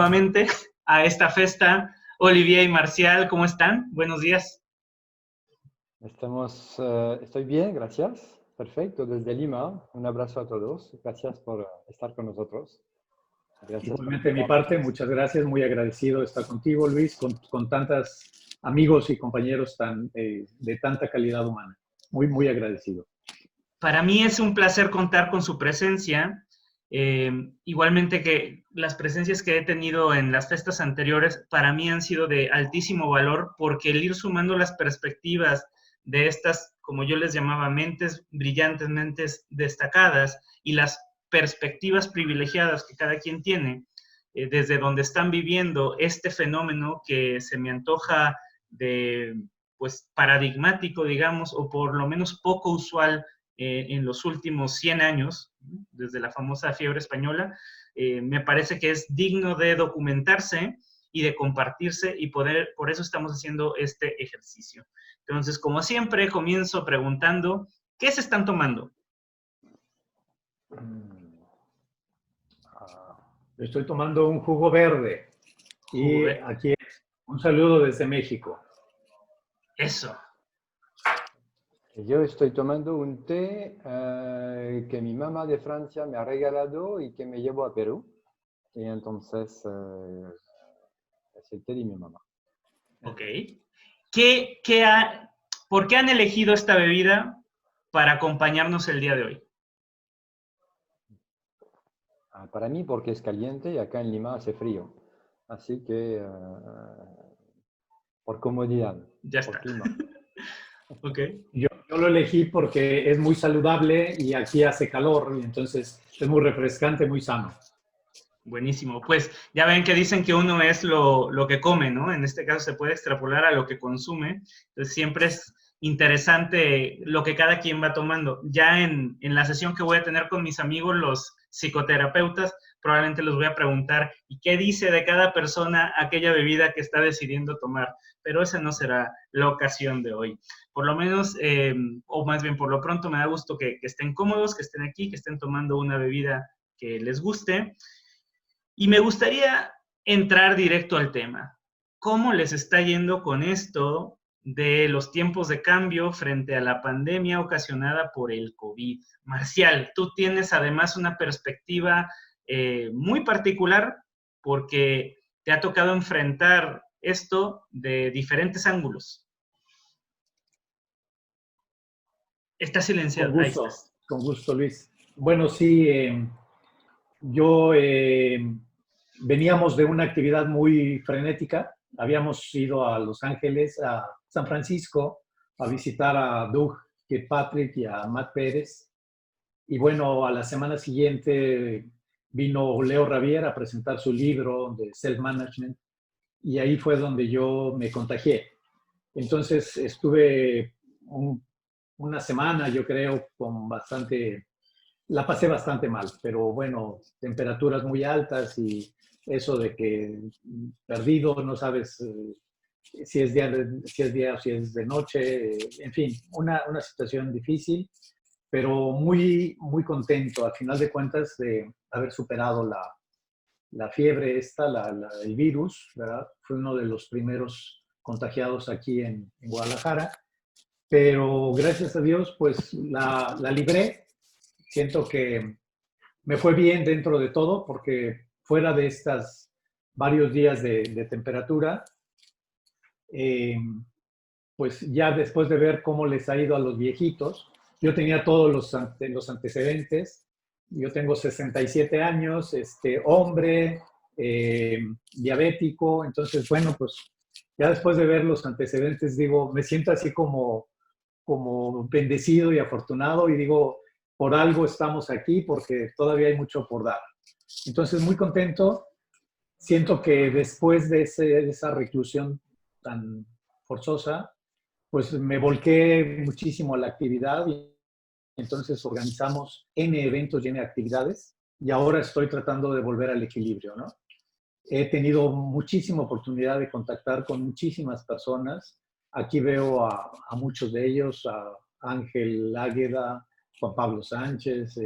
nuevamente a esta festa. Olivier y Marcial, ¿cómo están? Buenos días. Estoy bien, gracias. Perfecto, desde Lima. Un abrazo a todos. Gracias por estar con nosotros. Gracias por Igualmente de mi parte, muchas gracias. Muy agradecido de estar contigo, Luis, con tantos amigos y compañeros de tanta calidad humana. Muy, muy agradecido. Para mí es un placer contar con su presencia. Igualmente que las presencias que he tenido en las festas anteriores para mí han sido de altísimo valor porque el ir sumando las perspectivas de estas, como yo les llamaba, mentes brillantes, mentes destacadas y las perspectivas privilegiadas que cada quien tiene, desde donde están viviendo este fenómeno que se me antoja de, pues, paradigmático, digamos, o por lo menos poco usual en los últimos 100 años, desde la famosa fiebre española, me parece que es digno de documentarse y de compartirse y por eso estamos haciendo este ejercicio. Entonces, como siempre, comienzo preguntando, ¿qué se están tomando? Estoy tomando un jugo verde y aquí un saludo desde México. Eso. Yo estoy tomando un té que mi mamá de Francia me ha regalado y que me llevo a Perú. Y entonces es el té de mi mamá. Ok. ¿Por qué han elegido esta bebida para acompañarnos el día de hoy? Para mí porque es caliente y acá en Lima hace frío. Así que por comodidad. Ya por está. Clima. Okay. Yo lo elegí porque es muy saludable y aquí hace calor, y entonces es muy refrescante, muy sano. Buenísimo. Pues ya ven que dicen que uno es lo que come, ¿no? En este caso se puede extrapolar a lo que consume. Entonces siempre es interesante lo que cada quien va tomando. Ya en la sesión que voy a tener con mis amigos, los psicoterapeutas, probablemente les voy a preguntar ¿y qué dice de cada persona aquella bebida que está decidiendo tomar? Pero esa no será la ocasión de hoy. Por lo menos, o más bien por lo pronto, me da gusto que estén cómodos, que estén aquí, que estén tomando una bebida que les guste. Y me gustaría entrar directo al tema. ¿Cómo les está yendo con esto de los tiempos de cambio frente a la pandemia ocasionada por el COVID? Marcial, tú tienes además una perspectiva muy particular porque te ha tocado enfrentar esto de diferentes ángulos. Estás silenciado. Con gusto, Luis. Bueno, sí, yo veníamos de una actividad muy frenética. Habíamos ido a Los Ángeles, a San Francisco, a visitar a Doug Kirkpatrick y a Matt Pérez. Y bueno, a la semana siguiente vino Leo Ravier a presentar su libro de self-management y ahí fue donde yo me contagié. Entonces estuve una semana, yo creo, la pasé bastante mal, pero bueno, temperaturas muy altas y eso de que perdido, no sabes si es día o si es de noche, en fin, una situación difícil, pero muy, muy contento al final de cuentas de haber superado la fiebre el virus, ¿verdad? Fue uno de los primeros contagiados aquí en Guadalajara, pero gracias a Dios pues la libré. Siento que me fue bien dentro de todo porque fuera de estas varios días de temperatura, pues ya después de ver cómo les ha ido a los viejitos, yo tenía todos los antecedentes. Yo tengo 67 años, hombre, diabético, entonces, bueno, pues ya después de ver los antecedentes, digo, me siento así como bendecido y afortunado y digo, por algo estamos aquí porque todavía hay mucho por dar. Entonces, muy contento. Siento que después de esa reclusión tan forzosa, pues me volqué muchísimo a la actividad y entonces organizamos N eventos y N actividades y ahora estoy tratando de volver al equilibrio, ¿no? He tenido muchísima oportunidad de contactar con muchísimas personas. Aquí veo a muchos de ellos, a Ángel Águeda, Juan Pablo Sánchez,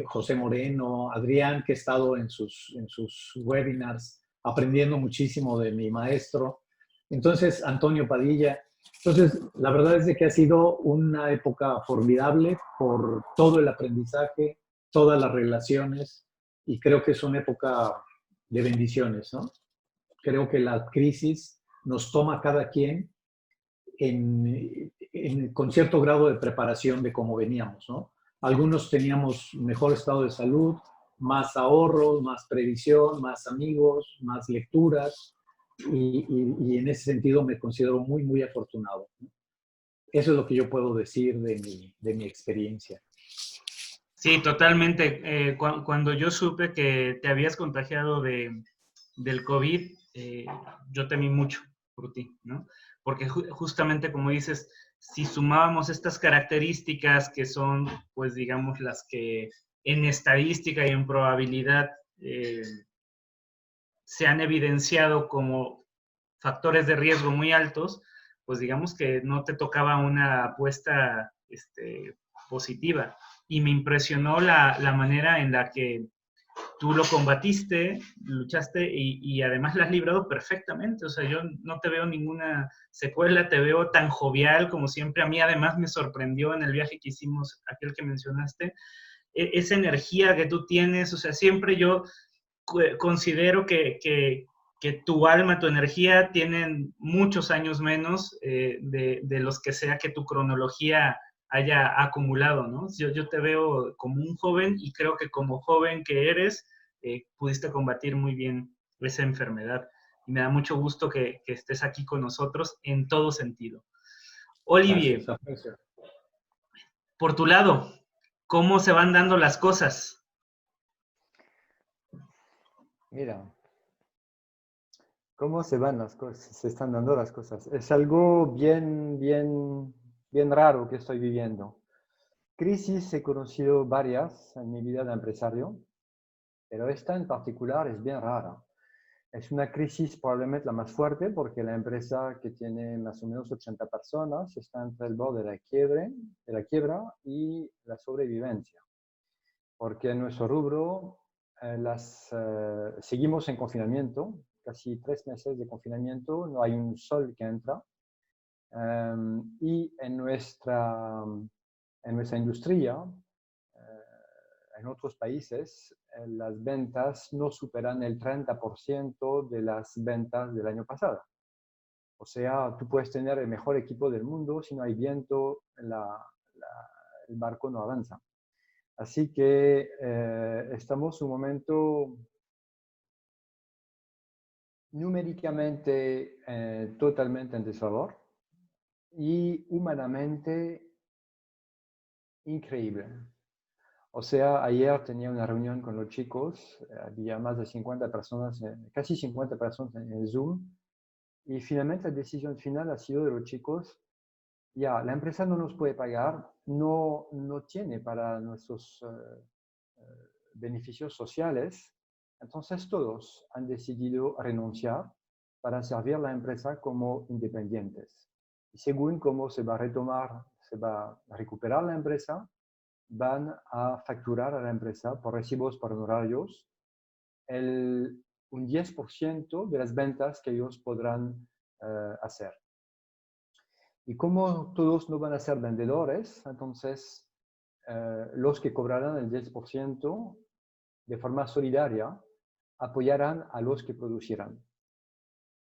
José Moreno, Adrián, que he estado en sus webinars aprendiendo muchísimo de mi maestro. Entonces, Antonio Padilla. Entonces, la verdad es de que ha sido una época formidable por todo el aprendizaje, todas las relaciones, y creo que es una época de bendiciones, ¿no? Creo que la crisis nos toma a cada quien con cierto grado de preparación de cómo veníamos, ¿no? Algunos teníamos mejor estado de salud, más ahorros, más previsión, más amigos, más lecturas, y en ese sentido me considero muy, muy afortunado, ¿no? Eso es lo que yo puedo decir de mi experiencia. Sí, totalmente. Cuando yo supe que te habías contagiado del COVID, yo temí mucho por ti, ¿no? Porque justamente como dices, si sumábamos estas características que son, pues digamos, las que en estadística y en probabilidad se han evidenciado como factores de riesgo muy altos, pues digamos que no te tocaba una apuesta positiva. Y me impresionó la manera en la que tú lo combatiste, luchaste y además la has librado perfectamente. O sea, yo no te veo ninguna secuela, te veo tan jovial como siempre. A mí además me sorprendió en el viaje que hicimos, aquel que mencionaste, esa energía que tú tienes. O sea, siempre yo considero que tu alma, tu energía tienen muchos años menos de los que sea que tu cronología haya acumulado, ¿no? Yo te veo como un joven y creo que como joven que eres, pudiste combatir muy bien esa enfermedad. Y me da mucho gusto que estés aquí con nosotros en todo sentido. Olivier, Gracias. por tu lado, ¿cómo se van dando las cosas? Mira, ¿cómo se van las cosas? Se están dando las cosas. Es algo bien raro que estoy viviendo. Crisis he conocido varias en mi vida de empresario, pero esta en particular es bien rara. Es una crisis probablemente la más fuerte porque la empresa, que tiene más o menos 80 personas, está entre el borde de la quiebra y la sobrevivencia. Porque en nuestro rubro seguimos en confinamiento, casi 3 meses de confinamiento, no hay un sol que entra. Y en nuestra industria, en otros países, las ventas no superan el 30% de las ventas del año pasado. O sea, tú puedes tener el mejor equipo del mundo, si no hay viento, el barco no avanza. Así que estamos en un momento numéricamente totalmente en desfavor y humanamente increíble. O sea, ayer tenía una reunión con los chicos, había más de 50 personas, casi 50 personas en el Zoom, y finalmente la decisión final ha sido de los chicos: ya, la empresa no nos puede pagar, no tiene para nuestros beneficios sociales, entonces todos han decidido renunciar para servir a la empresa como independientes. Y según cómo se va a retomar, se va a recuperar la empresa, van a facturar a la empresa por recibos por honorarios un 10% de las ventas que ellos podrán hacer. Y como todos no van a ser vendedores, entonces los que cobrarán el 10% de forma solidaria apoyarán a los que producirán.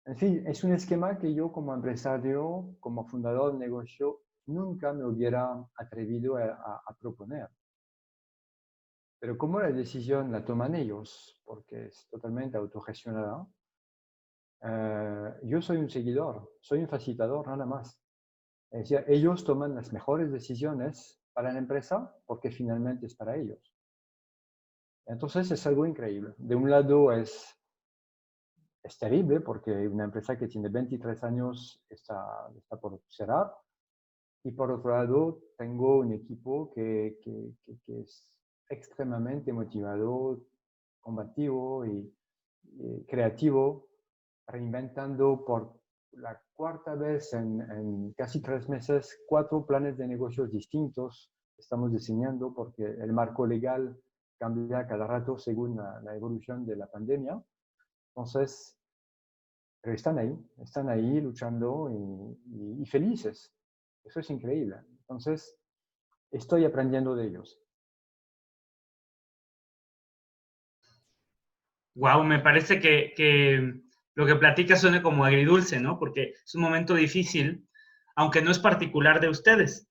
En fin, es un esquema que yo como empresario, como fundador de negocio, nunca me hubiera atrevido a proponer. Pero como la decisión la toman ellos, porque es totalmente autogestionada, yo soy un seguidor, soy un facilitador nada más. Es decir, ellos toman las mejores decisiones para la empresa porque finalmente es para ellos. Entonces es algo increíble. De un lado es terrible porque una empresa que tiene 23 años está por cerrar. Y por otro lado, tengo un equipo que es extremadamente motivado, combativo y creativo, reinventando por la cuarta vez en casi 3 meses 4 planes de negocios distintos, estamos diseñando porque el marco legal cambia cada rato según la evolución de la pandemia. Entonces, pero están ahí luchando y felices. Eso es increíble. Entonces, estoy aprendiendo de ellos. Wow, me parece que lo que platicas suena como agridulce, ¿no? Porque es un momento difícil, aunque no es particular de ustedes.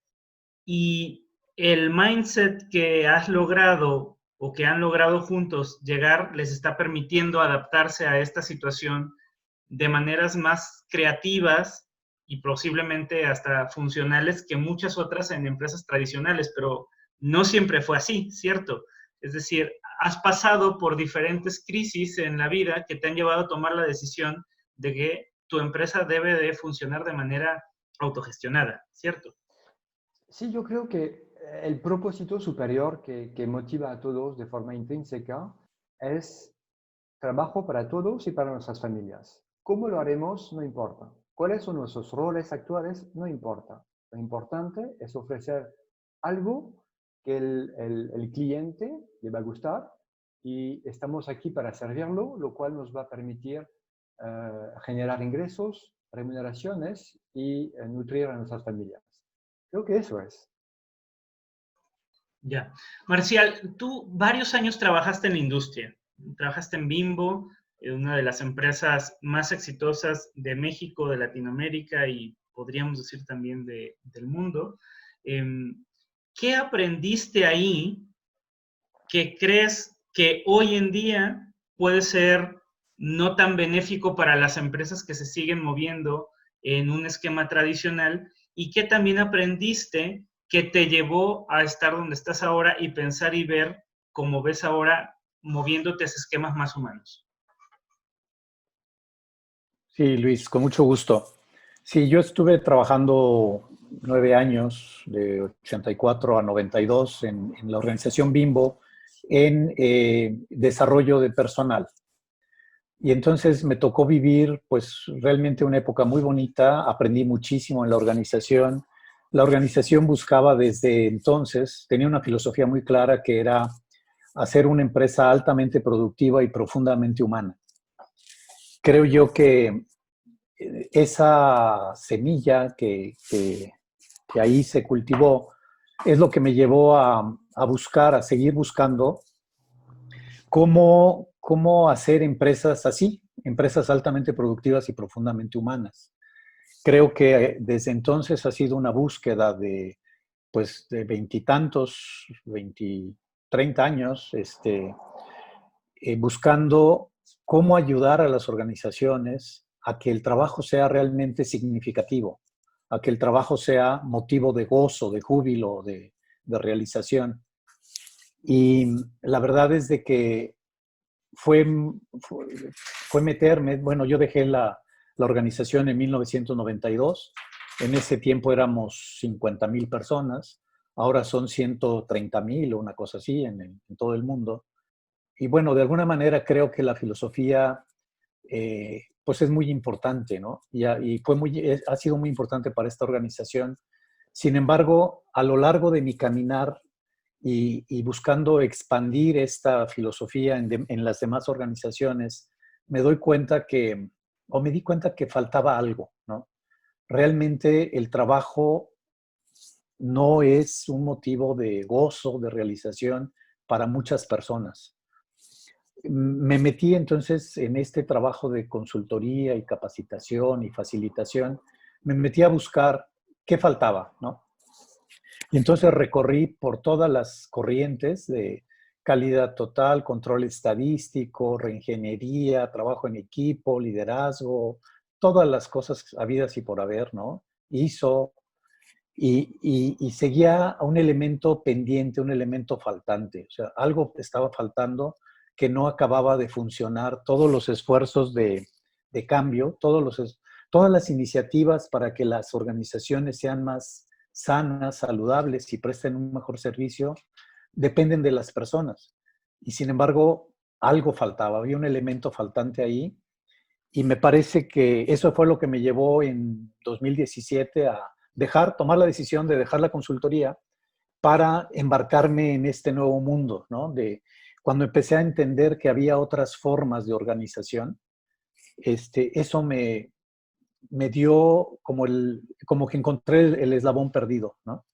Y el mindset que has logrado o que han logrado juntos llegar les está permitiendo adaptarse a esta situación de maneras más creativas y posiblemente hasta funcionales que muchas otras en empresas tradicionales, pero no siempre fue así, ¿cierto? Es decir, has pasado por diferentes crisis en la vida que te han llevado a tomar la decisión de que tu empresa debe de funcionar de manera autogestionada, ¿cierto? Sí, yo creo que el propósito superior que motiva a todos de forma intrínseca es trabajo para todos y para nuestras familias. ¿Cómo lo haremos? No importa. ¿Cuáles son nuestros roles actuales? No importa. Lo importante es ofrecer algo que el cliente le va a gustar y estamos aquí para servirlo, lo cual nos va a permitir generar ingresos, remuneraciones y nutrir a nuestras familias. Creo que eso es. Ya. Marcial, tú varios años trabajaste en la industria. Trabajaste en Bimbo, una de las empresas más exitosas de México, de Latinoamérica y podríamos decir también del mundo. ¿Qué aprendiste ahí que crees que hoy en día puede ser no tan benéfico para las empresas que se siguen moviendo en un esquema tradicional? ¿Y qué también aprendiste que te llevó a estar donde estás ahora y pensar y ver como ves ahora moviéndote a esquemas más humanos? Sí, Luis, con mucho gusto. Sí, yo estuve trabajando 9 años, de 84 a 92, en la organización Bimbo, en desarrollo de personal. Y entonces me tocó vivir, pues, realmente una época muy bonita. Aprendí muchísimo en la organización. La organización buscaba desde entonces, tenía una filosofía muy clara que era hacer una empresa altamente productiva y profundamente humana. Creo yo que esa semilla que ahí se cultivó es lo que me llevó a buscar, a seguir buscando cómo hacer empresas así, empresas altamente productivas y profundamente humanas. Creo que desde entonces ha sido una búsqueda pues, de veintitantos, 30 años, buscando cómo ayudar a las organizaciones a que el trabajo sea realmente significativo, a que el trabajo sea motivo de gozo, de júbilo, de realización. Y la verdad es de que fue, fue meterme, bueno, yo dejé la organización en 1992, en ese tiempo éramos 50,000 personas, ahora son 130,000 o una cosa así en todo el mundo. Y bueno, de alguna manera creo que la filosofía pues es muy importante, ¿no? Y ha sido muy importante para esta organización. Sin embargo, a lo largo de mi caminar y buscando expandir esta filosofía en las demás organizaciones, me di cuenta que faltaba algo, ¿no? Realmente el trabajo no es un motivo de gozo, de realización para muchas personas. Me metí entonces en este trabajo de consultoría y capacitación y facilitación, me metí a buscar qué faltaba, ¿no? Y entonces recorrí por todas las corrientes de calidad total, control estadístico, reingeniería, trabajo en equipo, liderazgo, todas las cosas habidas y por haber, ¿no? ISO, y seguía a un elemento pendiente, un elemento faltante. O sea, algo estaba faltando que no acababa de funcionar. Todos los esfuerzos de cambio, todas las iniciativas para que las organizaciones sean más sanas, saludables y presten un mejor servicio, dependen de las personas. Y sin embargo, algo faltaba, había un elemento faltante ahí. Y me parece que eso fue lo que me llevó en 2017 a tomar la decisión de dejar la consultoría para embarcarme en este nuevo mundo, ¿no? Cuando empecé a entender que había otras formas de organización, eso me dio como que encontré el eslabón perdido, ¿no?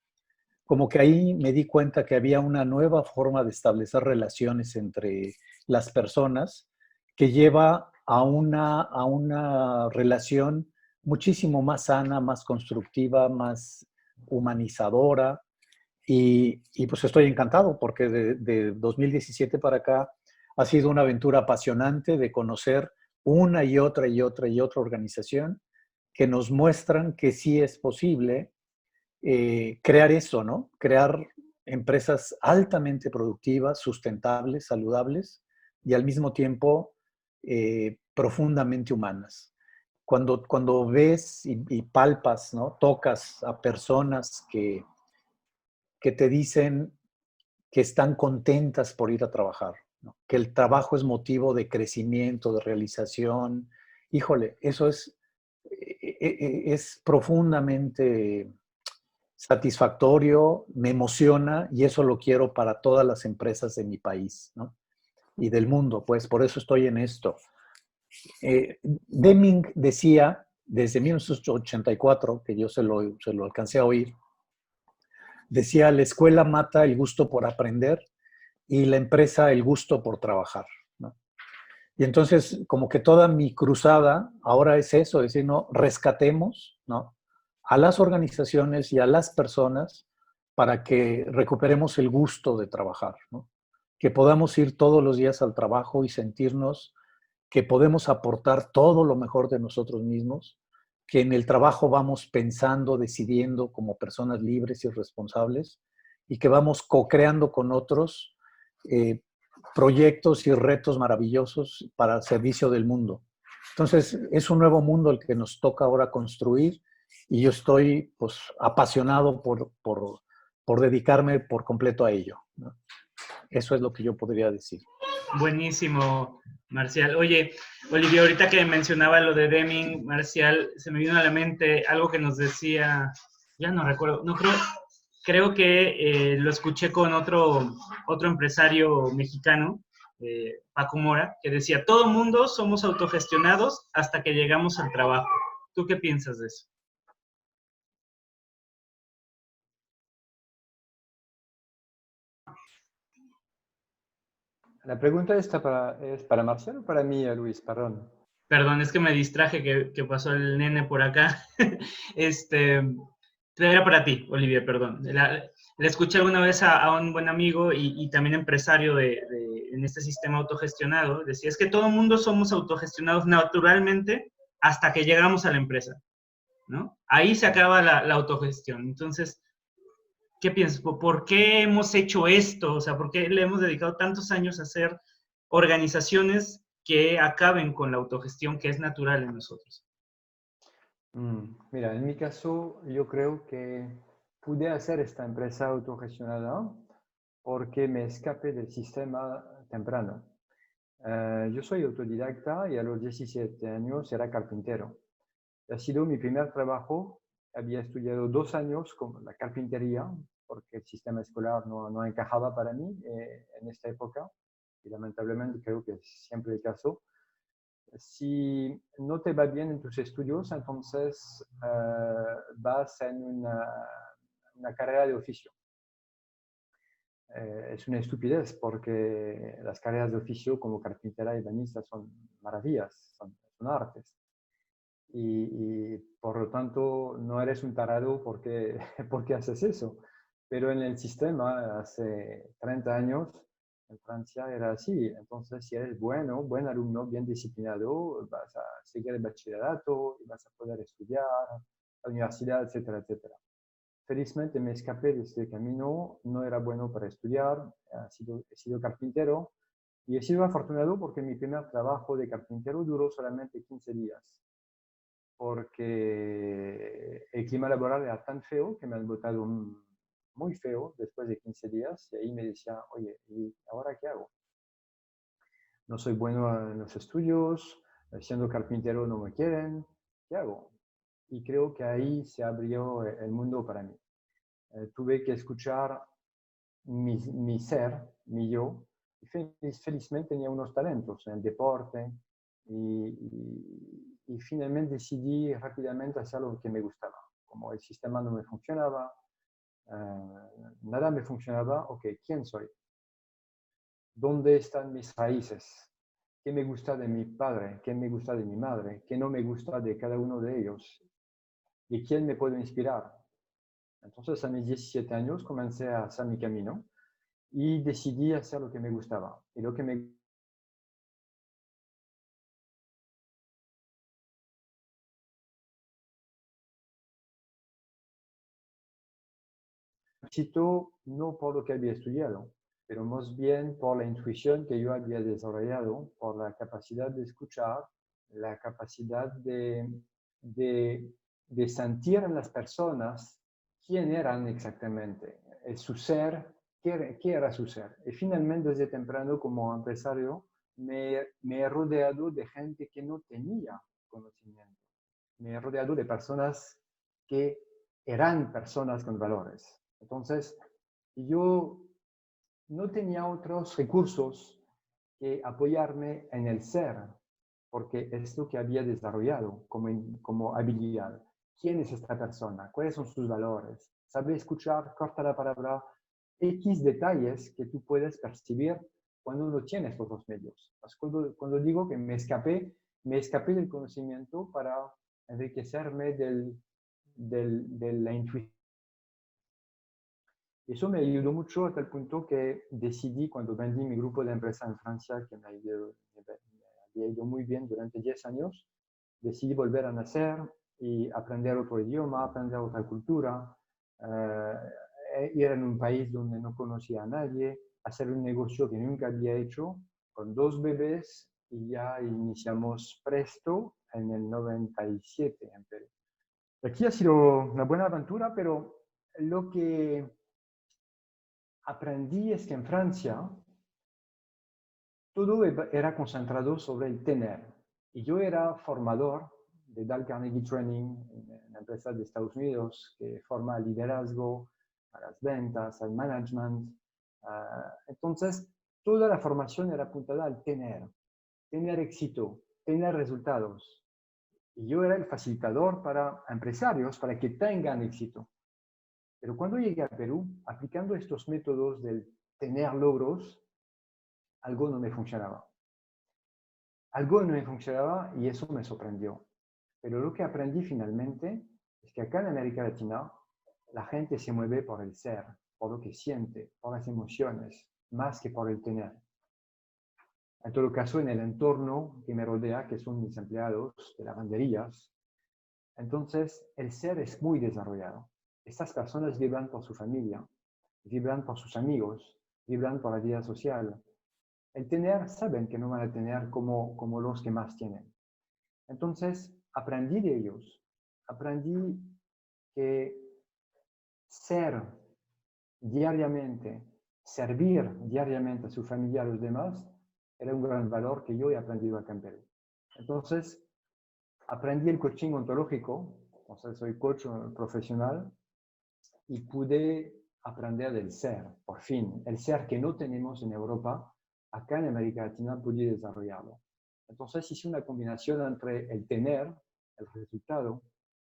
Como que ahí me di cuenta que había una nueva forma de establecer relaciones entre las personas que lleva a una relación muchísimo más sana, más constructiva, más humanizadora. Y pues estoy encantado porque de 2017 para acá ha sido una aventura apasionante de conocer una y otra y otra y otra organización que nos muestran que sí es posible crear eso, ¿no? Crear empresas altamente productivas, sustentables, saludables y al mismo tiempo profundamente humanas. Cuando ves y palpas, ¿no? Tocas a personas que te dicen que están contentas por ir a trabajar, ¿no? Que el trabajo es motivo de crecimiento, de realización. Híjole, eso es profundamente satisfactorio, me emociona y eso lo quiero para todas las empresas de mi país, ¿no? Y del mundo, pues por eso estoy en esto. Deming decía, desde 1984, que yo se lo alcancé a oír, decía, la escuela mata el gusto por aprender y la empresa el gusto por trabajar, ¿no? Y entonces, como que toda mi cruzada ahora es eso, es decir, no, rescatemos, ¿no? A las organizaciones y a las personas para que recuperemos el gusto de trabajar, ¿no? Que podamos ir todos los días al trabajo y sentirnos que podemos aportar todo lo mejor de nosotros mismos, que en el trabajo vamos pensando, decidiendo como personas libres y responsables y que vamos co-creando con otros eh, proyectos y retos maravillosos para el servicio del mundo. Entonces, es un nuevo mundo el que nos toca ahora construir y yo estoy pues, apasionado por dedicarme por completo a ello, ¿no? Eso es lo que yo podría decir. Buenísimo, Marcial. Oye, Olivia, ahorita que mencionaba lo de Deming, Marcial, se me vino a la mente algo que nos decía, ya no recuerdo, no creo que lo escuché con otro empresario mexicano, Paco Mora, que decía, todo mundo somos autogestionados hasta que llegamos al trabajo. ¿Tú qué piensas de eso? La pregunta es para Marcelo o para mí, Luis, perdón. Perdón, es que me distraje que pasó el nene por acá. Era para ti, Olivia, perdón. Le escuché alguna vez a un buen amigo y también empresario en este sistema autogestionado. Decía, es que todo el mundo somos autogestionados naturalmente hasta que llegamos a la empresa, ¿no? Ahí se acaba la autogestión. Entonces, ¿qué piensas? ¿Por qué hemos hecho esto? O sea, ¿por qué le hemos dedicado tantos años a hacer organizaciones que acaben con la autogestión que es natural en nosotros? Mira, en mi caso, yo creo que pude hacer esta empresa autogestionada porque me escapé del sistema temprano. Yo soy autodidacta y a los 17 años era carpintero. Ha sido mi primer trabajo. Había estudiado 2 años con la carpintería porque el sistema escolar no encajaba para mí en esta época y lamentablemente creo que es siempre el caso. Si no te va bien en tus estudios, entonces vas en una carrera de oficio. Es una estupidez porque las carreras de oficio como carpintera y banista son maravillas, son artes. Y por lo tanto no eres un tarado porque, porque haces eso. Pero en el sistema hace 30 años en Francia era así. Entonces, si eres bueno, buen alumno, bien disciplinado, vas a seguir el bachillerato y vas a poder estudiar a la universidad, etcétera, etcétera. Felizmente me escapé de este camino, no era bueno para estudiar, he sido carpintero y he sido afortunado porque mi primer trabajo de carpintero duró solamente 15 días porque el clima laboral era tan feo que me han botado muy feo después de 15 días y ahí me decía, oye, ¿y ahora qué hago? No soy bueno en los estudios, siendo carpintero no me quieren, ¿qué hago? Y creo que ahí se abrió el mundo para mí. Tuve que escuchar mi ser, mi yo, y felizmente tenía unos talentos en el deporte y finalmente decidí rápidamente hacer lo que me gustaba. Como el sistema no me funcionaba, nada me funcionaba, ok, ¿quién soy? ¿Dónde están mis raíces? ¿Qué me gusta de mi padre? ¿Qué me gusta de mi madre? ¿Qué no me gusta de cada uno de ellos? ¿Y quién me puede inspirar? Entonces, a mis 17 años comencé a hacer mi camino y decidí hacer lo que me gustaba. Y lo que me éxito no por lo que había estudiado, pero más bien por la intuición que yo había desarrollado, por la capacidad de escuchar, la capacidad de sentir en las personas quién eran exactamente, su ser, qué era su ser. Y finalmente, desde temprano, como empresario, me he rodeado de gente que no tenía conocimiento. Me he rodeado de personas que eran personas con valores. Entonces, yo no tenía otros recursos que apoyarme en el ser, porque es lo que había desarrollado como habilidad. ¿Quién es esta persona? ¿Cuáles son sus valores? Sabe escuchar, corta la palabra, X detalles que tú puedes percibir cuando no tienes otros medios. Cuando digo que me escapé del conocimiento para enriquecerme de la intuición. Eso me ayudó mucho hasta el punto que decidí, cuando vendí mi grupo de empresa en Francia, que me había ido muy bien durante 10 años, decidí volver a nacer y aprender otro idioma, aprender otra cultura, ir en un país donde no conocía a nadie, hacer un negocio que nunca había hecho, con 2 bebés, y ya iniciamos Presto en el 97 en Perú. Aquí ha sido una buena aventura, pero lo que aprendí es que en Francia todo era concentrado sobre el tener. Y yo era formador de Dale Carnegie Training, una empresa de Estados Unidos que forma al liderazgo, a las ventas, al management. Entonces, toda la formación era apuntada al tener éxito, tener resultados. Y yo era el facilitador para empresarios para que tengan éxito. Pero cuando llegué a Perú, aplicando estos métodos del tener logros, algo no me funcionaba. Algo no me funcionaba y eso me sorprendió. Pero lo que aprendí finalmente es que acá en América Latina la gente se mueve por el ser, por lo que siente, por las emociones, más que por el tener. En todo caso, en el entorno que me rodea, que son mis empleados de lavanderías, entonces el ser es muy desarrollado. Estas personas vibran por su familia, vibran por sus amigos, vibran por la vida social. El tener, saben que no van a tener como los que más tienen. Entonces, aprendí de ellos. Aprendí que ser diariamente, servir diariamente a su familia, a los demás, era un gran valor que yo he aprendido acá en Perú. Entonces, aprendí el coaching ontológico, o sea, soy coach profesional, y pude aprender del ser, por fin. El ser que no tenemos en Europa, acá en América Latina pude desarrollarlo. Entonces hice una combinación entre el tener, el resultado,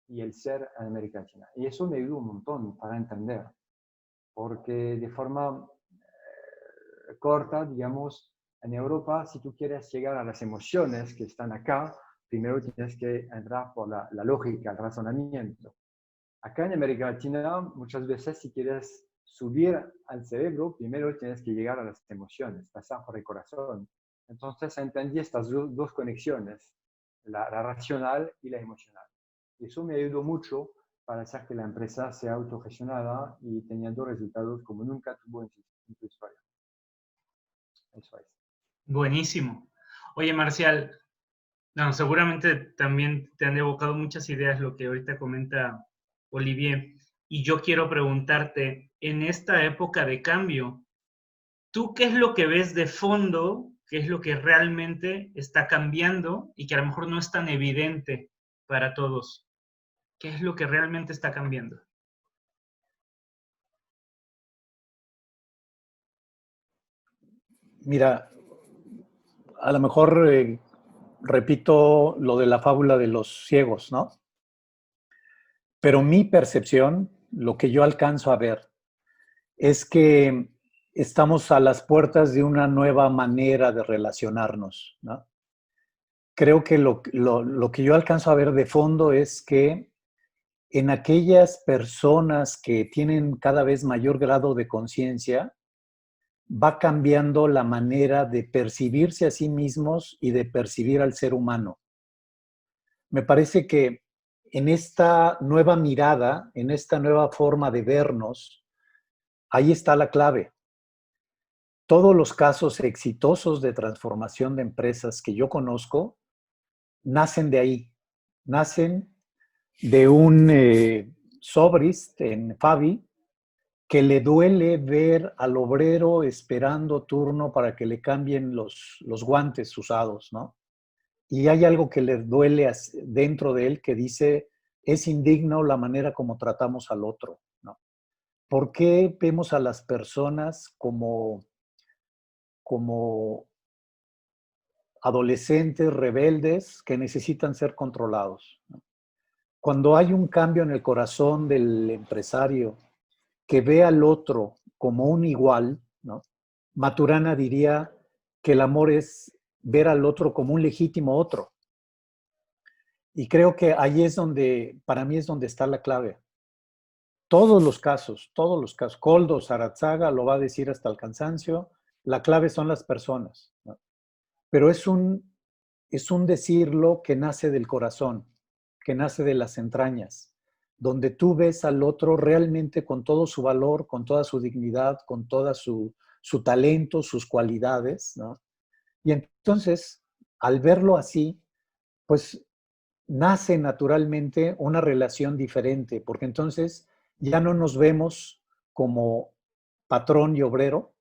y el ser en América Latina. Y eso me ayudó un montón para entender, porque de forma corta, digamos, en Europa, si tú quieres llegar a las emociones que están acá, primero tienes que entrar por la lógica, el razonamiento. Acá en América Latina, muchas veces si quieres subir al cerebro, primero tienes que llegar a las emociones, pasar por el corazón. Entonces entendí estas dos conexiones, la racional y la emocional. Y eso me ayudó mucho para hacer que la empresa sea autogestionada y teniendo resultados como nunca tuvo en su historia. Eso es. Buenísimo. Oye, Marcial, no, seguramente también te han evocado muchas ideas lo que ahorita comenta Olivier. Y yo quiero preguntarte, en esta época de cambio, ¿tú qué es lo que ves de fondo? ¿Qué es lo que realmente está cambiando y que a lo mejor no es tan evidente para todos? ¿Qué es lo que realmente está cambiando? Mira, a lo mejor repito lo de la fábula de los ciegos, ¿no? Pero mi percepción, lo que yo alcanzo a ver, es que estamos a las puertas de una nueva manera de relacionarnos, ¿no? Creo que lo que yo alcanzo a ver de fondo es que en aquellas personas que tienen cada vez mayor grado de conciencia, va cambiando la manera de percibirse a sí mismos y de percibir al ser humano. Me parece que en esta nueva mirada, en esta nueva forma de vernos, ahí está la clave. Todos los casos exitosos de transformación de empresas que yo conozco nacen de ahí, nacen de un sobrist en Fabi que le duele ver al obrero esperando turno para que le cambien los guantes usados, ¿no? Y hay algo que le duele dentro de él que dice, es indigno la manera como tratamos al otro, ¿no? ¿Por qué vemos a las personas como adolescentes rebeldes que necesitan ser controlados, ¿no? Cuando hay un cambio en el corazón del empresario que ve al otro como un igual, ¿no? Maturana diría que el amor es ver al otro como un legítimo otro. Y creo que ahí es donde, para mí es donde está la clave. Todos los casos, Koldo, Sarazaga lo va a decir hasta el cansancio, la clave son las personas, ¿no? Pero es un decirlo que nace del corazón, que nace de las entrañas, donde tú ves al otro realmente con todo su valor, con toda su dignidad, con toda su talento, sus cualidades, ¿no? Y entonces, al verlo así, pues nace naturalmente una relación diferente, porque entonces ya no nos vemos como patrón y obrero,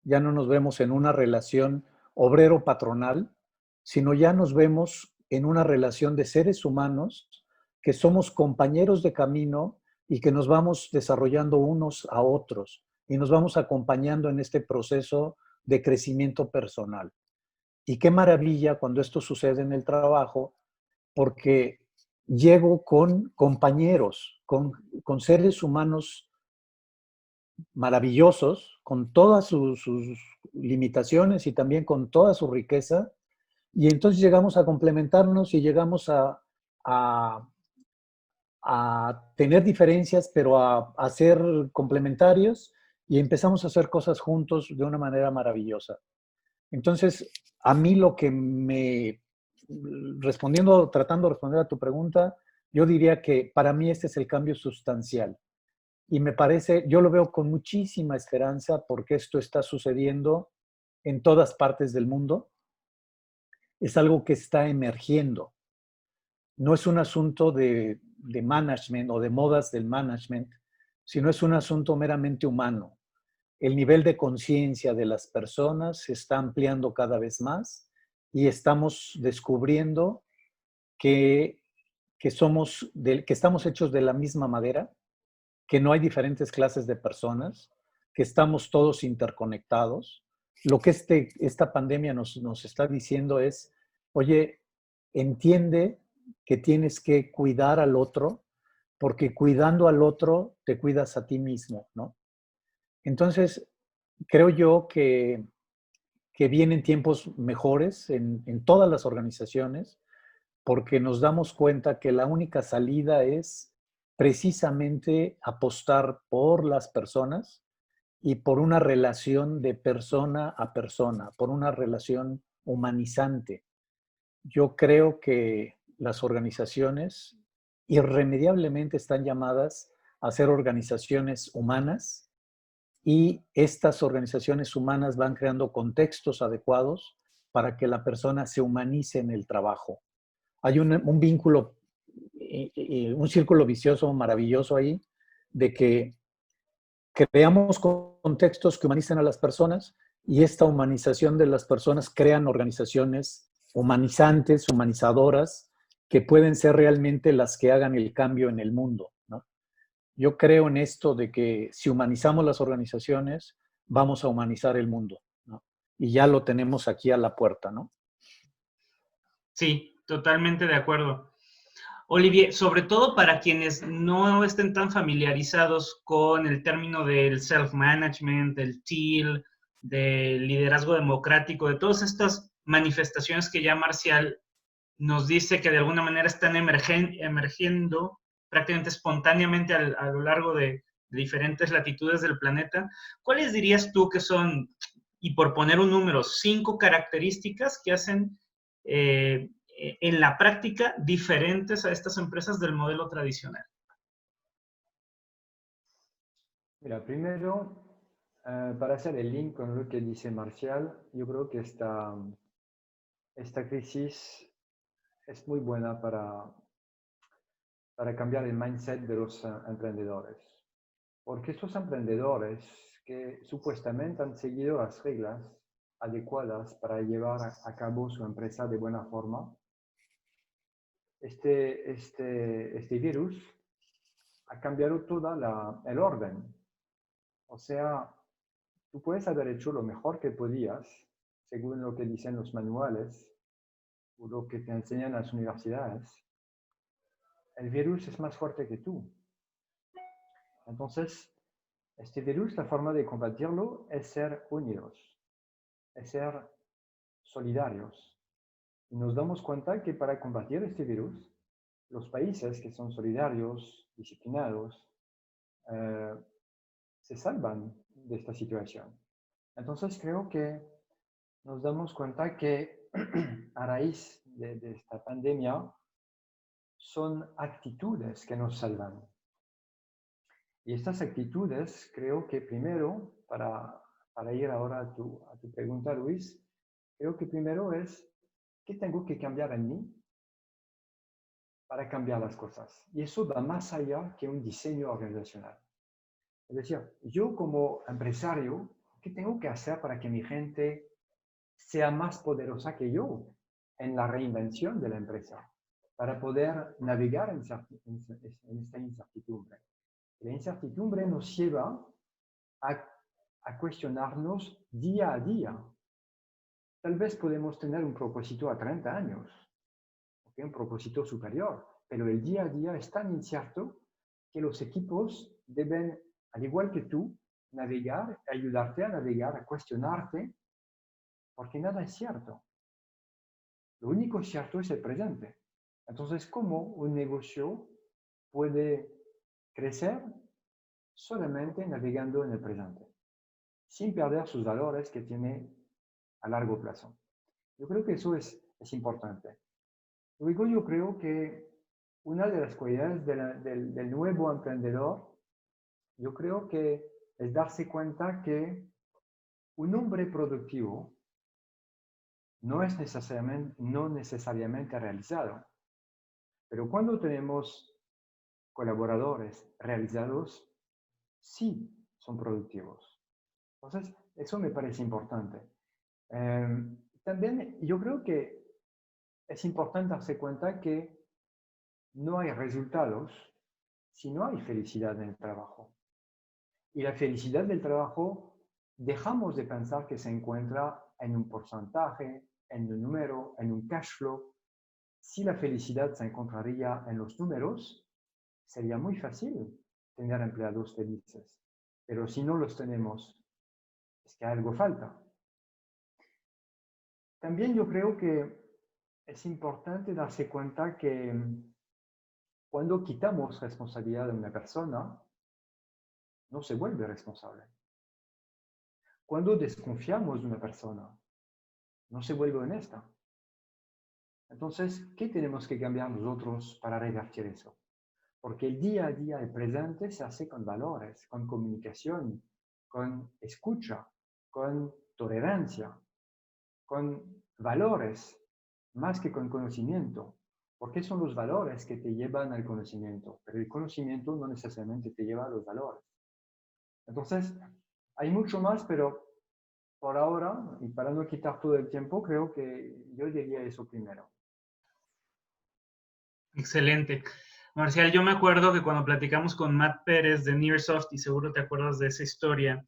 ya no nos vemos en una relación obrero-patronal, sino ya nos vemos en una relación de seres humanos que somos compañeros de camino y que nos vamos desarrollando unos a otros y nos vamos acompañando en este proceso de crecimiento personal. Y qué maravilla cuando esto sucede en el trabajo, porque llego con compañeros, con seres humanos maravillosos, con todas sus limitaciones y también con toda su riqueza, y entonces llegamos a complementarnos y llegamos a, a tener diferencias, pero a ser complementarios y empezamos a hacer cosas juntos de una manera maravillosa. Entonces, a mí lo que tratando de responder a tu pregunta, yo diría que para mí este es el cambio sustancial. Y me parece, yo lo veo con muchísima esperanza porque esto está sucediendo en todas partes del mundo. Es algo que está emergiendo. No es un asunto de management o de modas del management, sino es un asunto meramente humano. El nivel de conciencia de las personas se está ampliando cada vez más y estamos descubriendo que estamos hechos de la misma madera, que no hay diferentes clases de personas, que estamos todos interconectados. Lo que esta pandemia nos está diciendo es, oye, entiende que tienes que cuidar al otro, porque cuidando al otro te cuidas a ti mismo, ¿no? Entonces, creo yo que vienen tiempos mejores en todas las organizaciones, porque nos damos cuenta que la única salida es precisamente apostar por las personas y por una relación de persona a persona, por una relación humanizante. Yo creo que las organizaciones irremediablemente están llamadas a ser organizaciones humanas y estas organizaciones humanas van creando contextos adecuados para que la persona se humanice en el trabajo. Hay un vínculo, un círculo vicioso maravilloso ahí, de que creamos contextos que humanicen a las personas y esta humanización de las personas crean organizaciones humanizantes, humanizadoras, que pueden ser realmente las que hagan el cambio en el mundo, ¿no? Yo creo en esto de que si humanizamos las organizaciones, vamos a humanizar el mundo, ¿no? y ya lo tenemos aquí a la puerta, ¿no? Sí, totalmente de acuerdo. Olivier, sobre todo para quienes no estén tan familiarizados con el término del self-management, del TEAL, del liderazgo democrático, de todas estas manifestaciones que ya Marcial nos dice que de alguna manera están emergiendo prácticamente espontáneamente a lo largo de diferentes latitudes del planeta, ¿cuáles dirías tú que son, y por poner un número, 5 características que hacen en la práctica diferentes a estas empresas del modelo tradicional? Mira, primero, para hacer el link con lo que dice Marcial, yo creo que esta crisis es muy buena para cambiar el mindset de los emprendedores. Porque estos emprendedores que supuestamente han seguido las reglas adecuadas para llevar a cabo su empresa de buena forma, este virus ha cambiado todo el orden. O sea, tú puedes haber hecho lo mejor que podías, según lo que dicen los manuales o lo que te enseñan las universidades. El virus es más fuerte que tú. Entonces, este virus, la forma de combatirlo es ser unidos, es ser solidarios. Y nos damos cuenta que para combatir este virus, los países que son solidarios, disciplinados, se salvan de esta situación. Entonces creo que nos damos cuenta que a raíz de esta pandemia son actitudes que nos salvan. Y estas actitudes creo que primero, para ir ahora a tu pregunta, Luis, creo que primero es, ¿qué tengo que cambiar en mí para cambiar las cosas? Y eso va más allá que un diseño organizacional. Es decir, yo como empresario, ¿qué tengo que hacer para que mi gente sea más poderosa que yo en la reinvención de la empresa? Para poder navegar en esta incertidumbre. La incertidumbre nos lleva a cuestionarnos día a día. Tal vez podemos tener un propósito a 30 años, un propósito superior, pero el día a día es tan incierto que los equipos deben, al igual que tú, navegar, ayudarte a navegar, a cuestionarte, porque nada es cierto. Lo único cierto es el presente. Entonces, ¿cómo un negocio puede crecer solamente navegando en el presente, sin perder sus valores que tiene a largo plazo? Yo creo que eso es importante. Luego yo creo que una de las cualidades del nuevo emprendedor, yo creo que es darse cuenta que un hombre productivo no es no necesariamente realizado. Pero cuando tenemos colaboradores realizados, sí son productivos. Entonces, eso me parece importante. También yo creo que es importante darse cuenta que no hay resultados si no hay felicidad en el trabajo. Y la felicidad del trabajo, dejamos de pensar que se encuentra en un porcentaje, en un número, en un cash flow. Si la felicidad se encontraría en los números, sería muy fácil tener empleados felices. Pero si no los tenemos, es que algo falta. También yo creo que es importante darse cuenta que cuando quitamos responsabilidad de una persona, no se vuelve responsable. Cuando desconfiamos de una persona, no se vuelve honesta. Entonces, ¿qué tenemos que cambiar nosotros para revertir eso? Porque el día a día, el presente, se hace con valores, con comunicación, con escucha, con tolerancia, con valores, más que con conocimiento. Porque son los valores que te llevan al conocimiento, pero el conocimiento no necesariamente te lleva a los valores. Entonces, hay mucho más, pero por ahora, y para no quitar todo el tiempo, creo que yo diría eso primero. Excelente. Marcial, yo me acuerdo que cuando platicamos con Matt Pérez de Nearsoft, y seguro te acuerdas de esa historia,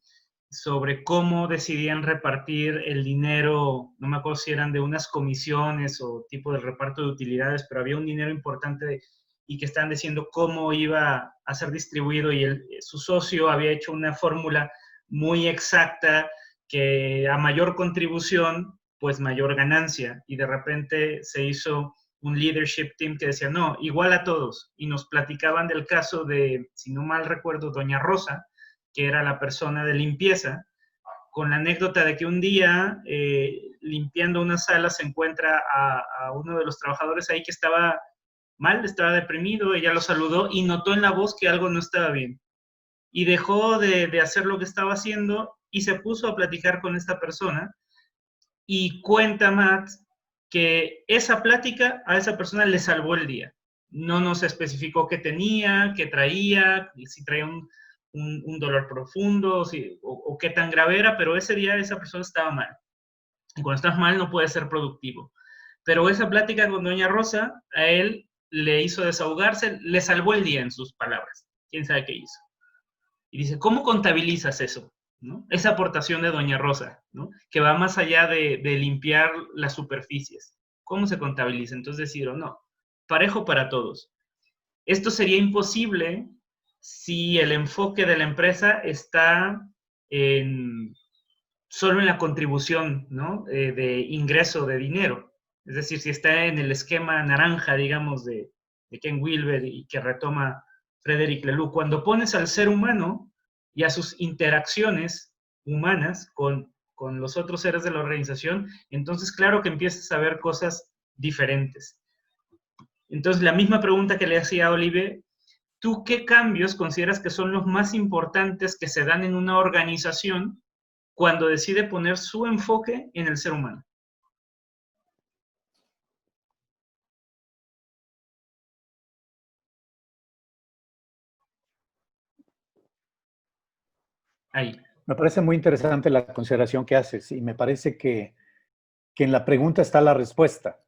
sobre cómo decidían repartir el dinero, no me acuerdo si eran de unas comisiones o tipo de reparto de utilidades, pero había un dinero importante y que estaban diciendo cómo iba a ser distribuido y su socio había hecho una fórmula muy exacta que a mayor contribución, pues mayor ganancia. Y de repente se hizo un leadership team que decía, no, igual a todos. Y nos platicaban del caso de, si no mal recuerdo, Doña Rosa, que era la persona de limpieza, con la anécdota de que un día, limpiando una sala, se encuentra a uno de los trabajadores ahí que estaba mal, estaba deprimido, ella lo saludó y notó en la voz que algo no estaba bien. Y dejó de hacer lo que estaba haciendo y se puso a platicar con esta persona. Y cuenta Matt que esa plática a esa persona le salvó el día. No nos especificó qué tenía, qué traía, si traía un dolor profundo o qué tan grave era, pero ese día esa persona estaba mal. Y cuando estás mal no puedes ser productivo. Pero esa plática con Doña Rosa a él le hizo desahogarse, le salvó el día en sus palabras. ¿Quién sabe qué hizo? Y dice, ¿cómo contabilizas eso? ¿No? Esa aportación de Doña Rosa, ¿no? Que va más allá de limpiar las superficies. ¿Cómo se contabiliza? Entonces decidieron, no, parejo para todos. Esto sería imposible si el enfoque de la empresa está solo en la contribución, ¿no? De ingreso de dinero. Es decir, si está en el esquema naranja, digamos, de Ken Wilber y que retoma Frederic Laloux, cuando pones al ser humano y a sus interacciones humanas con los otros seres de la organización, entonces claro que empiezas a ver cosas diferentes. Entonces, la misma pregunta que le hacía a Olive, ¿tú qué cambios consideras que son los más importantes que se dan en una organización cuando decide poner su enfoque en el ser humano? Ahí. Me parece muy interesante la consideración que haces y me parece que en la pregunta está la respuesta.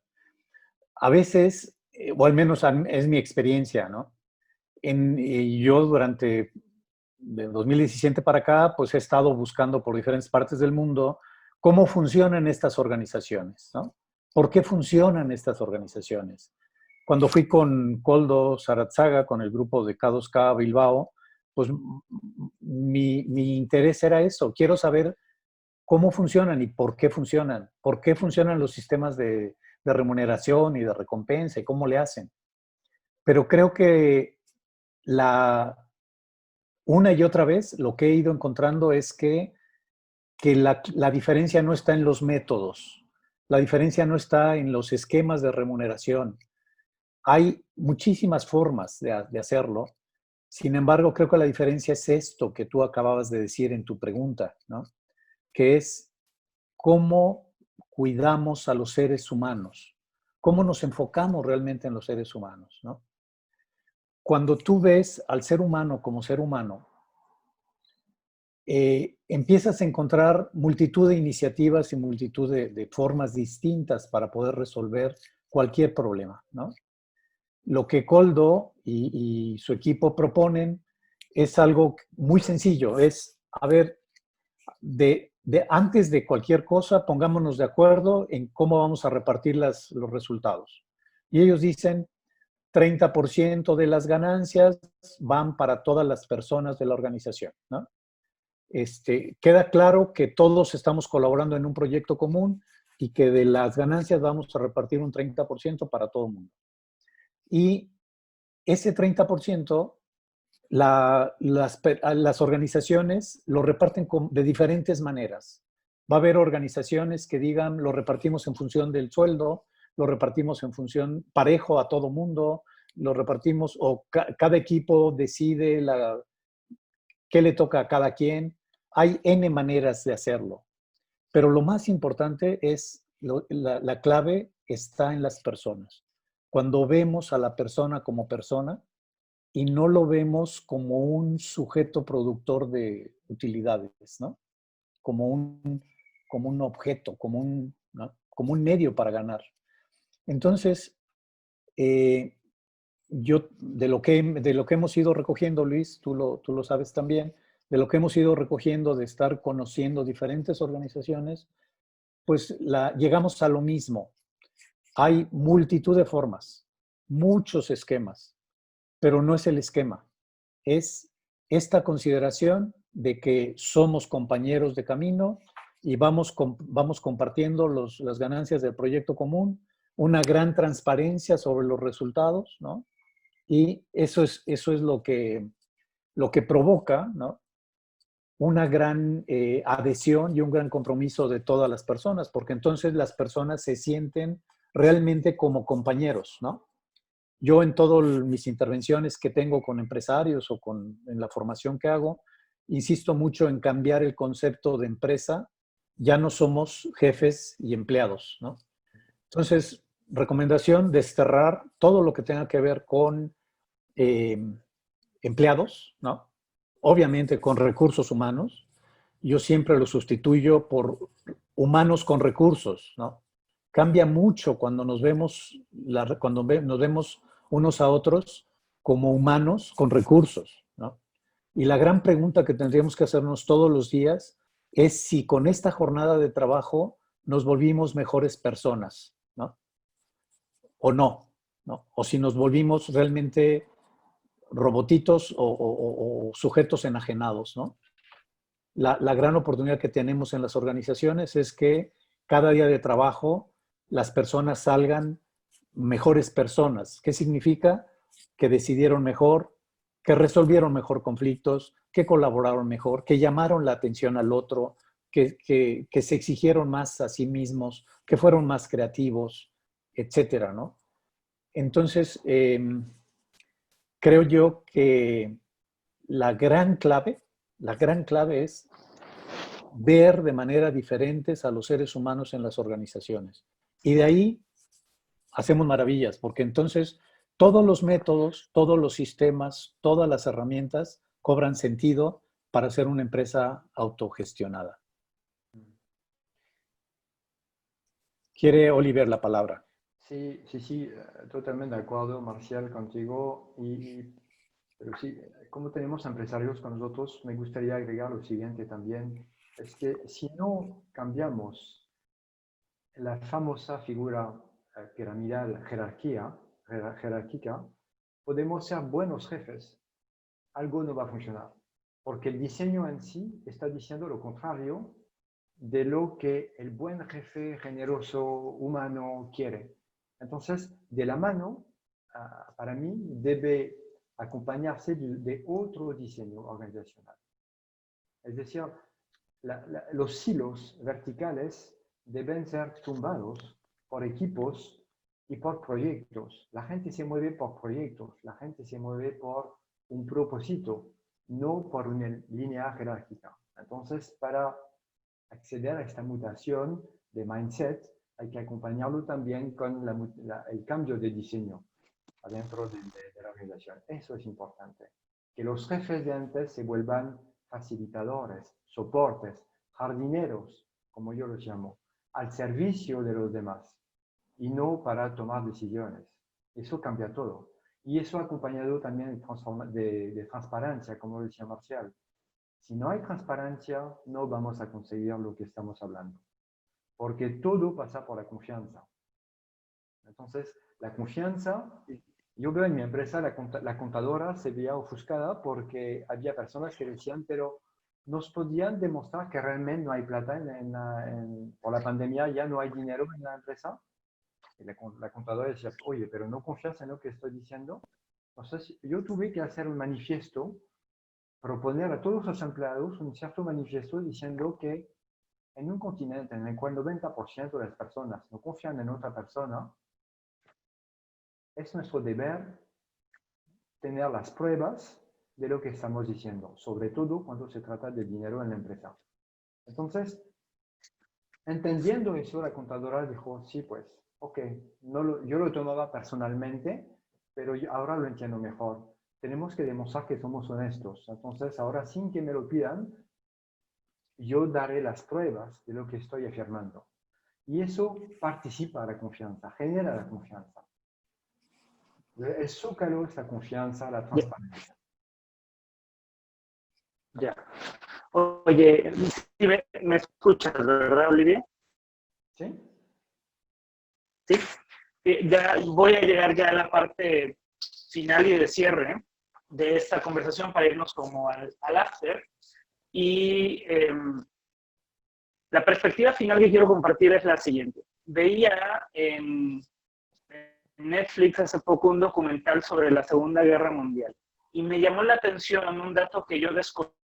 A veces, o al menos es mi experiencia, ¿no? Yo durante de 2017 para acá, pues he estado buscando por diferentes partes del mundo cómo funcionan estas organizaciones, ¿no? ¿Por qué funcionan estas organizaciones? Cuando fui con Koldo Saratzaga, con el grupo de K2K Bilbao, pues mi interés era eso. Quiero saber cómo funcionan y por qué funcionan. ¿Por qué funcionan los sistemas de remuneración y de recompensa y cómo le hacen? Pero creo que una y otra vez lo que he ido encontrando es que la diferencia no está en los métodos, la diferencia no está en los esquemas de remuneración. Hay muchísimas formas de hacerlo. Sin embargo, creo que la diferencia es esto que tú acababas de decir en tu pregunta, ¿no? Que es cómo cuidamos a los seres humanos, cómo nos enfocamos realmente en los seres humanos, ¿no? Cuando tú ves al ser humano como ser humano, empiezas a encontrar multitud de iniciativas y multitud de formas distintas para poder resolver cualquier problema, ¿no? Lo que Koldo y su equipo proponen es algo muy sencillo, es, a ver, antes de cualquier cosa, pongámonos de acuerdo en cómo vamos a repartir los resultados. Y ellos dicen, 30% de las ganancias van para todas las personas de la organización, ¿no? Queda claro que todos estamos colaborando en un proyecto común y que de las ganancias vamos a repartir un 30% para todo el mundo. Y ese 30%, las organizaciones lo reparten de diferentes maneras. Va a haber organizaciones que digan, lo repartimos en función del sueldo, lo repartimos en función parejo a todo mundo, lo repartimos, o cada equipo decide qué le toca a cada quien. Hay N maneras de hacerlo. Pero lo más importante es, la clave está en las personas. Cuando vemos a la persona como persona y no lo vemos como un sujeto productor de utilidades, ¿no? Como un objeto, ¿no? Como un medio para ganar. Entonces, yo de lo que hemos ido recogiendo, Luis, tú lo sabes también, de lo que hemos ido recogiendo, de estar conociendo diferentes organizaciones, pues llegamos a lo mismo. Hay multitud de formas, muchos esquemas, pero no es el esquema. Es esta consideración de que somos compañeros de camino y vamos compartiendo las ganancias del proyecto común, una gran transparencia sobre los resultados, ¿no? Y eso es lo que provoca, ¿no?, una gran adhesión y un gran compromiso de todas las personas, porque entonces las personas se sienten realmente como compañeros, ¿no? Yo en todas mis intervenciones que tengo con empresarios o en la formación que hago, insisto mucho en cambiar el concepto de empresa. Ya no somos jefes y empleados, ¿no? Entonces, recomendación, desterrar todo lo que tenga que ver con empleados, ¿no? Obviamente con recursos humanos. Yo siempre lo sustituyo por humanos con recursos, ¿no? Cambia mucho cuando nos vemos, nos vemos unos a otros como humanos con recursos, ¿no? Y la gran pregunta que tendríamos que hacernos todos los días es si con esta jornada de trabajo nos volvimos mejores personas, ¿no? O no, ¿no? O si nos volvimos realmente robotitos o sujetos enajenados, ¿no? La gran oportunidad que tenemos en las organizaciones es que cada día de trabajo las personas salgan mejores personas. ¿Qué significa? Que decidieron mejor, que resolvieron mejor conflictos, que colaboraron mejor, que llamaron la atención al otro, que se exigieron más a sí mismos, que fueron más creativos, etcétera, ¿no? Entonces, creo yo que la gran clave es ver de manera diferente a los seres humanos en las organizaciones. Y de ahí hacemos maravillas, porque entonces todos los métodos, todos los sistemas, todas las herramientas cobran sentido para ser una empresa autogestionada. ¿Quiere Oliver la palabra? Sí, sí, sí, totalmente de acuerdo, Marcial, contigo. Pero sí, como tenemos empresarios con nosotros, me gustaría agregar lo siguiente también, es que si no cambiamos la famosa figura piramidal, jerárquica, podemos ser buenos jefes, algo no va a funcionar, porque el diseño en sí está diciendo lo contrario de lo que el buen jefe generoso, humano quiere. Entonces, de la mano, para mí, debe acompañarse de otro diseño organizacional. Es decir, los silos verticales deben ser tumbados por equipos y por proyectos. La gente se mueve por proyectos, la gente se mueve por un propósito, no por una línea jerárquica. Entonces, para acceder a esta mutación de mindset, hay que acompañarlo también con el cambio de diseño adentro de la organización. Eso es importante. Que los jefes de antes se vuelvan facilitadores, soportes, jardineros, como yo los llamo, al servicio de los demás y no para tomar decisiones. Eso cambia todo. Y eso acompañado también de transparencia, como decía Marcial. Si no hay transparencia, no vamos a conseguir lo que estamos hablando. Porque todo pasa por la confianza. Entonces, la confianza, yo veo en mi empresa, la contadora se veía ofuscada porque había personas que decían, pero nos podían demostrar que realmente no hay plata por la pandemia, ya no hay dinero en la empresa. Y la contadora decía, oye, pero no confías en lo que estoy diciendo. Entonces, yo tuve que hacer un manifiesto, proponer a todos los empleados un cierto manifiesto diciendo que en un continente en el cual 90% de las personas no confían en otra persona, es nuestro deber tener las pruebas de lo que estamos diciendo, sobre todo cuando se trata de dinero en la empresa. Entonces, entendiendo eso, la contadora dijo, sí, pues, ok, yo lo tomaba personalmente, pero ahora lo entiendo mejor. Tenemos que demostrar que somos honestos. Entonces, ahora sin que me lo pidan, yo daré las pruebas de lo que estoy afirmando. Y eso participa de la confianza, genera la confianza. El zócalo es la confianza, la transparencia. Ya. Oye, sí me escuchas, ¿verdad, Olivier? ¿Sí? Sí. Ya voy a llegar ya a la parte final y de cierre de esta conversación para irnos como al after. Y la perspectiva final que quiero compartir es la siguiente. Veía en Netflix hace poco un documental sobre la Segunda Guerra Mundial y me llamó la atención un dato que yo desconocía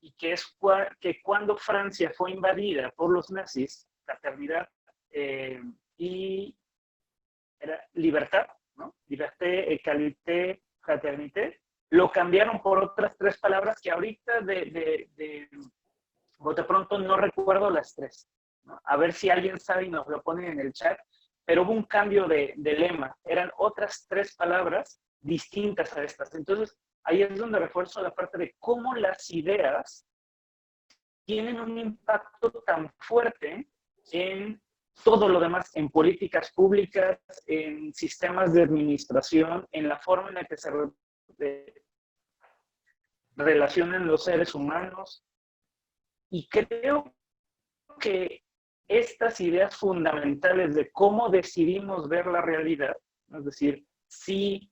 y que es que cuando Francia fue invadida por los nazis, fraternidad y era libertad, ¿no? Liberté, égalité, fraternité, lo cambiaron por otras tres palabras que ahorita de pronto no recuerdo las tres, ¿no? A ver si alguien sabe y nos lo pone en el chat, pero hubo un cambio de lema, eran otras tres palabras distintas a estas. Entonces, ahí es donde refuerzo la parte de cómo las ideas tienen un impacto tan fuerte en todo lo demás, en políticas públicas, en sistemas de administración, en la forma en la que se relacionan los seres humanos. Y creo que estas ideas fundamentales de cómo decidimos ver la realidad, es decir, si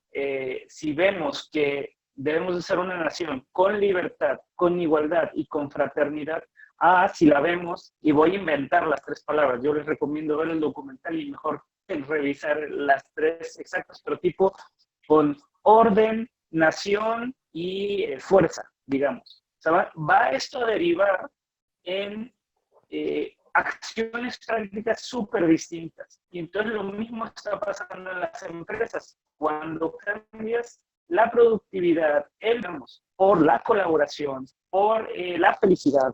vemos que debemos de ser una nación con libertad, con igualdad y con fraternidad, si la vemos, y voy a inventar las tres palabras, yo les recomiendo ver el documental y mejor revisar las tres exactas, pero tipo con orden, nación y fuerza, digamos. O sea, va esto a derivar en acciones prácticas súper distintas. Y entonces lo mismo está pasando en las empresas. Cuando cambias la productividad, por la colaboración, por la felicidad,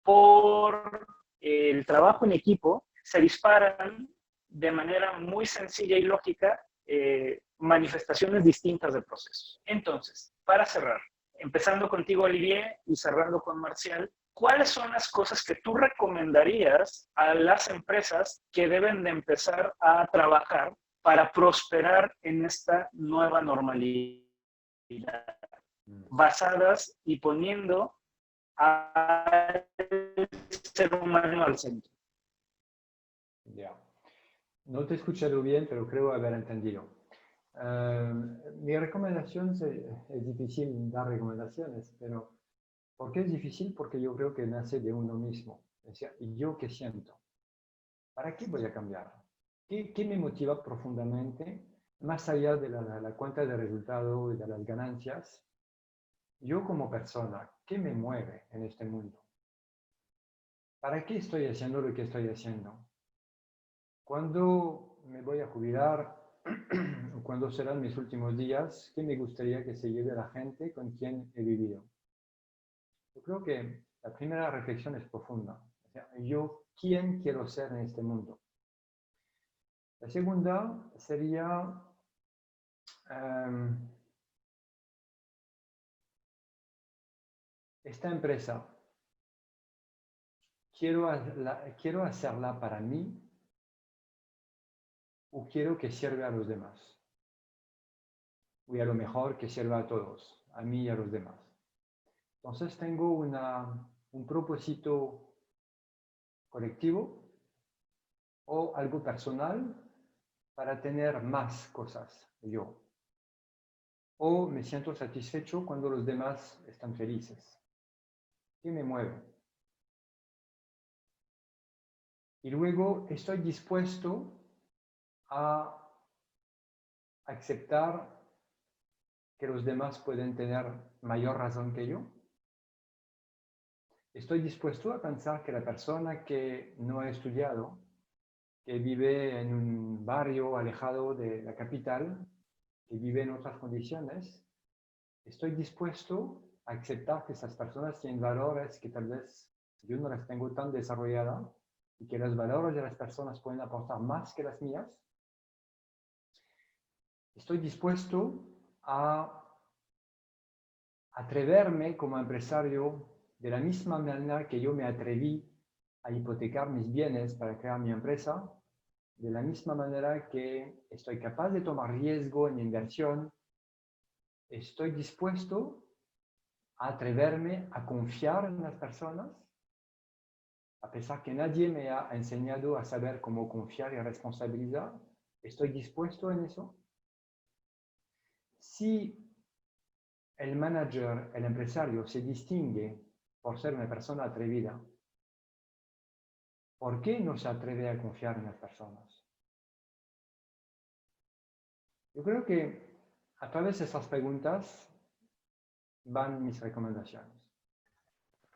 por el trabajo en equipo, se disparan de manera muy sencilla y lógica manifestaciones distintas del proceso. Entonces, para cerrar, empezando contigo, Olivier, y cerrando con Marcial, ¿cuáles son las cosas que tú recomendarías a las empresas que deben de empezar a trabajar para prosperar en esta nueva normalidad, basadas y poniendo al ser humano al centro? Ya. No te he escuchado bien, pero creo haber entendido. Mi recomendación es difícil dar recomendaciones, pero ¿por qué es difícil? Porque yo creo que nace de uno mismo. O sea, ¿yo qué siento? ¿Para qué voy a cambiar? ¿Qué me motiva profundamente? Más allá de la cuenta de resultado y de las ganancias, yo como persona, ¿qué me mueve en este mundo? ¿Para qué estoy haciendo lo que estoy haciendo? ¿Cuándo me voy a jubilar? ¿Cuándo serán mis últimos días? ¿Qué me gustaría que se lleve la gente con quien he vivido? Yo creo que la primera reflexión es profunda. O sea, ¿yo quién quiero ser en este mundo? La segunda sería esta empresa, ¿quiero hacerla para mí o quiero que sirva a los demás? O a lo mejor que sirva a todos, a mí y a los demás. Entonces tengo un propósito colectivo o algo personal para tener más cosas yo. O me siento satisfecho cuando los demás están felices. ¿Qué me mueve? Y luego estoy dispuesto a aceptar que los demás pueden tener mayor razón que yo. Estoy dispuesto a pensar que la persona que no ha estudiado, que vive en un barrio alejado de la capital, que vive en otras condiciones, estoy dispuesto a aceptar que esas personas tienen valores que tal vez yo no las tengo tan desarrolladas y que los valores de las personas pueden aportar más que las mías. Estoy dispuesto a atreverme como empresario de la misma manera que yo me atreví a hipotecar mis bienes para crear mi empresa, de la misma manera que estoy capaz de tomar riesgo en inversión ¿Estoy dispuesto a atreverme a confiar en las personas? A pesar que nadie me ha enseñado a saber cómo confiar y responsabilizar, ¿estoy dispuesto en eso? Si el manager, el empresario, se distingue por ser una persona atrevida, ¿por qué no se atreve a confiar en las personas? Yo creo que a través de esas preguntas van mis recomendaciones.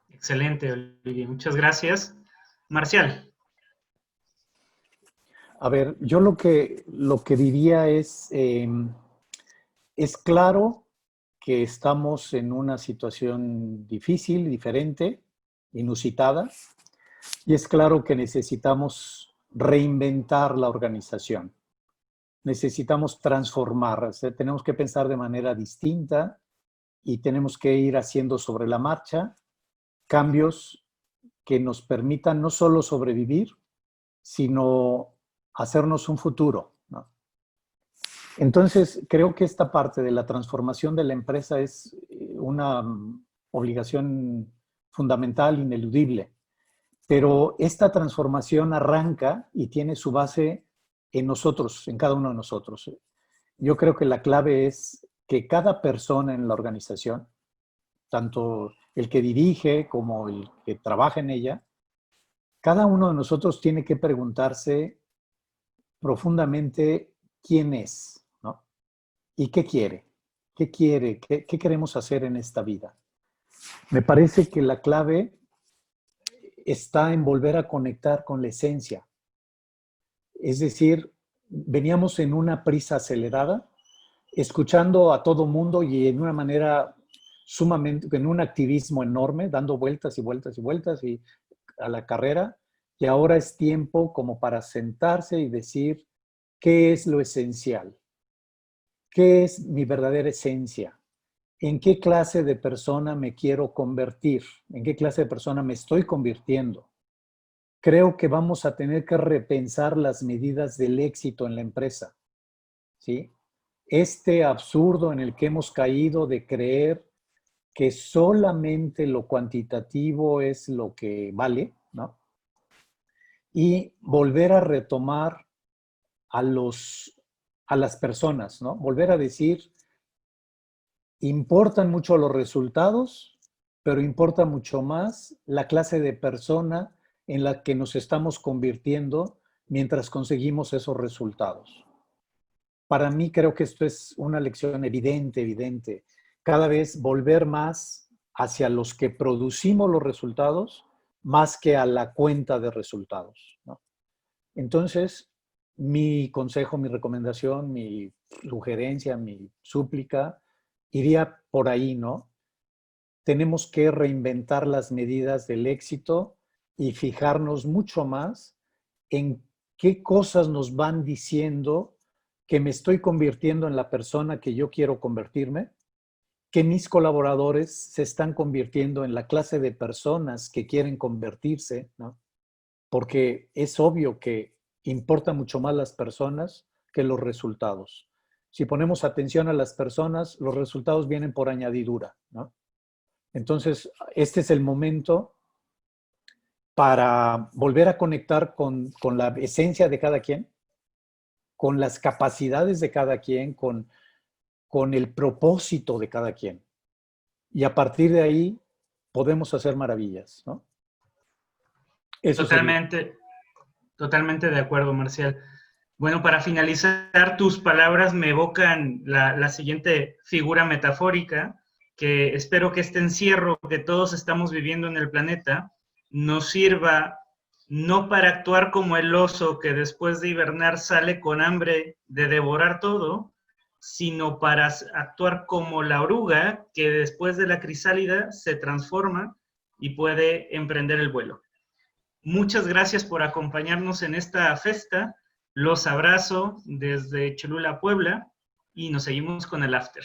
Excelente, Olivier. Muchas gracias. Marcial. A ver, yo lo que diría es claro que estamos en una situación difícil, diferente, inusitada, y es claro que necesitamos reinventar la organización. Necesitamos transformar, o sea, tenemos que pensar de manera distinta y tenemos que ir haciendo sobre la marcha cambios que nos permitan no solo sobrevivir, sino hacernos un futuro, ¿no? Entonces, creo que esta parte de la transformación de la empresa es una obligación fundamental, ineludible. Pero esta transformación arranca y tiene su base en nosotros, en cada uno de nosotros. Yo creo que la clave es que cada persona en la organización, tanto el que dirige como el que trabaja en ella, cada uno de nosotros tiene que preguntarse profundamente quién es, ¿no? Y qué quiere. ¿Qué quiere? ¿Qué queremos hacer en esta vida? Me parece que la clave está en volver a conectar con la esencia. Es decir, veníamos en una prisa acelerada, escuchando a todo mundo y en una manera sumamente, en un activismo enorme, dando vueltas y vueltas y vueltas y a la carrera, y ahora es tiempo como para sentarse y decir qué es lo esencial, qué es mi verdadera esencia, en qué clase de persona me quiero convertir, en qué clase de persona me estoy convirtiendo. Creo que vamos a tener que repensar las medidas del éxito en la empresa, ¿sí? Este absurdo en el que hemos caído de creer que solamente lo cuantitativo es lo que vale, ¿no? Y volver a retomar a las personas, ¿no? Volver a decir, importan mucho los resultados, pero importa mucho más la clase de persona en la que nos estamos convirtiendo mientras conseguimos esos resultados. Para mí creo que esto es una lección evidente. Cada vez volver más hacia los que producimos los resultados más que a la cuenta de resultados, ¿no? Entonces, mi consejo, mi recomendación, mi sugerencia, mi súplica iría por ahí, ¿no? Tenemos que reinventar las medidas del éxito y fijarnos mucho más en qué cosas nos van diciendo que me estoy convirtiendo en la persona que yo quiero convertirme, que mis colaboradores se están convirtiendo en la clase de personas que quieren convertirse, ¿no? Porque es obvio que importan mucho más las personas que los resultados. Si ponemos atención a las personas, los resultados vienen por añadidura, ¿no? Entonces, este es el momento para volver a conectar con la esencia de cada quien, con las capacidades de cada quien, con el propósito de cada quien. Y a partir de ahí podemos hacer maravillas, ¿no? Eso Totalmente de acuerdo, Marcial. Bueno, para finalizar, tus palabras me evocan la siguiente figura metafórica, que espero que este encierro que todos estamos viviendo en el planeta nos sirva no para actuar como el oso que después de hibernar sale con hambre de devorar todo, sino para actuar como la oruga que después de la crisálida se transforma y puede emprender el vuelo. Muchas gracias por acompañarnos en esta festa. Los abrazo desde Cholula, Puebla, y nos seguimos con el after.